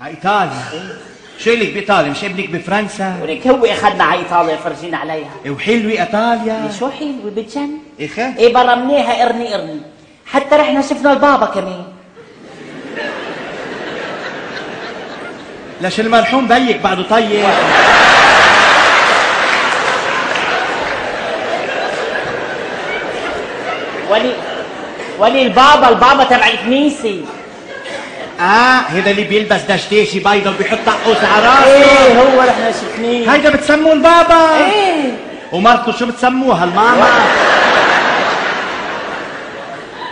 على ايطاليا؟ شو لك بايطاليا؟ مش ابنك بفرنسا؟ ولك هو اخذنا على ايطاليا فرجينا عليها. وحلوه ايطاليا؟ شو حلوه بتجن. ايه برمناها قرني حتى رحنا شفنا البابا كمان. ليش المرحوم بيك بعده طيب؟ ولي البابا تبع الكنيسه. هذا اللي بيلبس دشتاشي بيضة وبيحط طقوس على راسه. ايه هو رحنا شفناه. هيدا بتسموه البابا؟ ايه. ومرته شو بتسموها الماما؟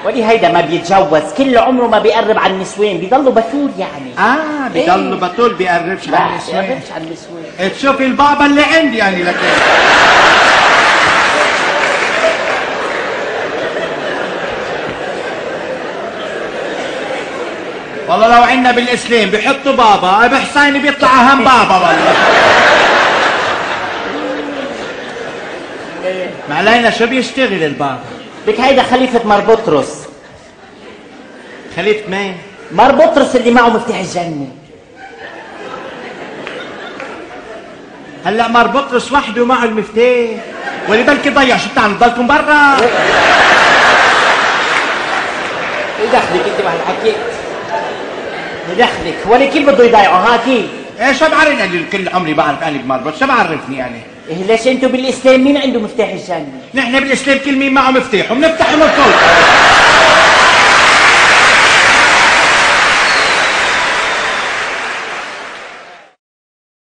ولي هيدا ما بيتجوز، كل عمره ما بيقرب على النسوان، بيضلوا بتول يعني. بيضلوا بتول، بيقربش على النسوان. بيقربش على النسوان. تشوفي البابا اللي عندي يعني لك. والله لو عنا بالاسلام بيحطوا بابا، بحسيني بيطلع اهم بابا والله. ما علينا شو بيشتغل البابا؟ بك هيدا خليفة مار بطرس. خليفة مين؟ مار بطرس اللي معه مفتاح الجنة. هلا مار بطرس وحده ومعه المفتاح، ولي بلكي ضيع. شو بتعملوا؟ بضلكم برا؟ ايه دخلك انت بهالحكي؟ دخلك ولي كيف بده يضيعه؟ كيف؟ ايه شو بعرفني اللي كل عمري بعرف اني بمار بطرس؟ شو بعرفني يعني؟ إيه ليش انتوا بالاسلام مين عنده مفتاح الجنة؟ نحن بالاسلام كل مين معه مفتاح وبنفتح ونطلع.